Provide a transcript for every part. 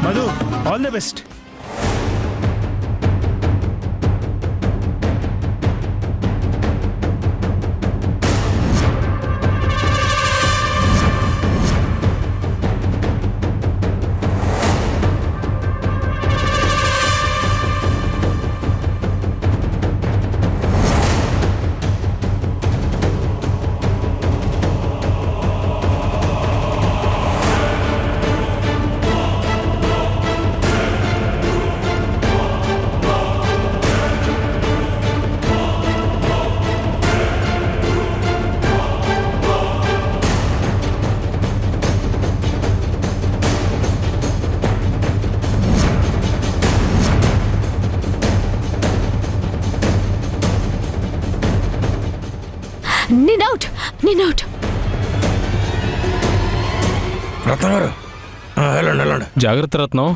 Madhu, all the best. నేను out. రత్నం గారు వెళ్ళండి వెళ్ళండి. జాగ్రత్త రత్నం.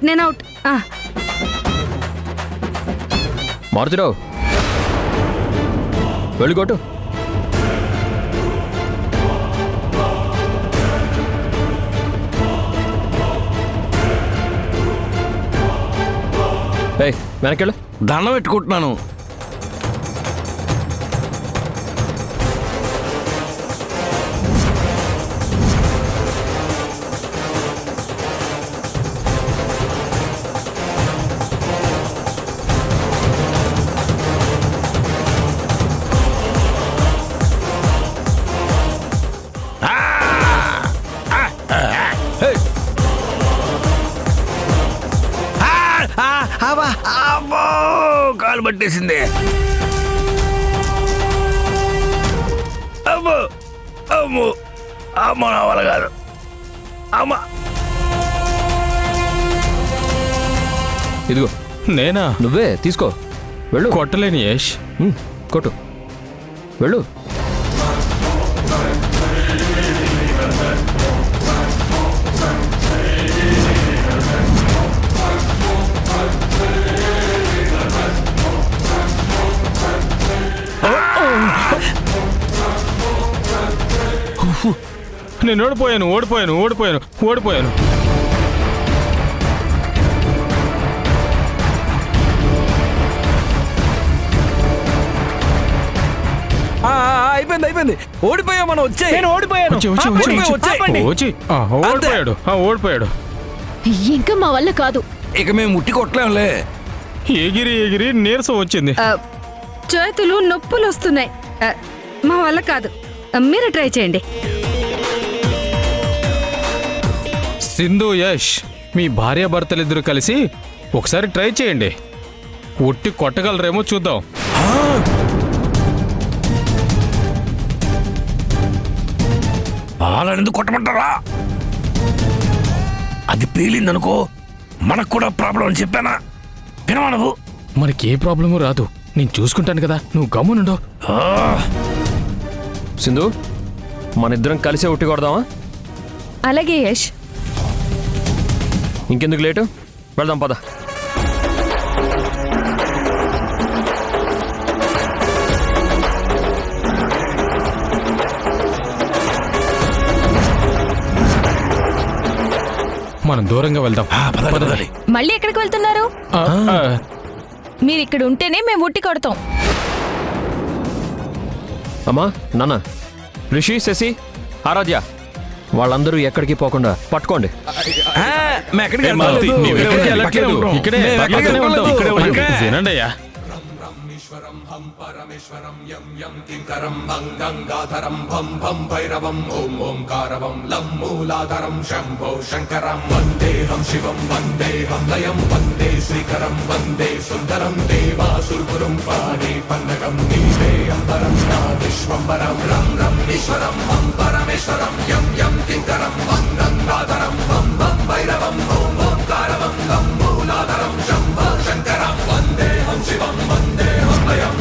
నేను అవుట్. మారుతిరావు వెళ్ళికోటు. వెనకెళ్ళు. దండం పెట్టుకుంటున్నాను. కాలు పట్టేసింది. అమ్మో అమ్మో అమ్మ నా వల్ల కాదు. అమ్మ ఇదిగో. నేనా? నువ్వే తీసుకో. వెళ్ళు. కొట్టలేని యష్. కొట్టు. వెళ్ళు. నేను ఓడిపోయాను. అయిపోయింది. ఓడిపోయాం మనం. ఓడిపోయాడు. ఇంకా మా వల్ల కాదు. ఇక మేము ముట్టి కొట్టలేంలే. ఎగిరి నీరసం వచ్చింది. చేతులు నొప్పులు వస్తున్నాయి. మా వల్ల కాదు. మీరు ట్రై చేయండి. సింధు, యష్, మీ భార్యాభర్తలిద్దరూ కలిసి ఒకసారి ట్రై చేయండి. ఒట్టి కొట్టగలరేమో చూద్దాం. వాళ్ళని కొట్టమంటారా? అది పేలిందనుకో మనకు కూడా ప్రాబ్లం అని చెప్పానా? వినవా నువ్వు? మనకి ఏ ప్రాబ్లము రాదు. నేను చూసుకుంటాను కదా, నువ్వు గమ్మునుండు. సింధు, మనిద్దరం కలిసే ఉట్టి కొడదామా? అలాగే యష్. ఇంకెందుకు లేటు, వెళ్దాం పద. మనం దూరంగా వెళ్దాం. మళ్ళీ ఎక్కడికి వెళ్తున్నారు? మీరు ఇక్కడ ఉంటేనే మేము ఉట్టి కొడతాం. అమ్మా, నాన్న, రిషి, శశి, ఆరాధ్య వాళ్ళందరూ ఎక్కడికి పోకుండా పట్టుకోండి. వినండి అయ్యా. హం పరమేశ్వరం యం యం కింకరం భం గంగాధరం భం భం భైరవం ఓం ఓంకారవం లం మూలాధరం శంభో శంకరం వందేహం శివం వందేహం లయం వందే శ్రీకరం వందే సుందరం దేవాసురపురం పాడే పన్నగం నీవే అంబరం నా విశ్వంబరం రం రం ఈశ్వరం హం పరమేశ్వరం యం యం కింకరం భం గంగాధరం భం భం భైరవం ఓం ఓంకారవం లం మూలాధరం శంభో శంకరం వందేహం శివం వందేహం లయం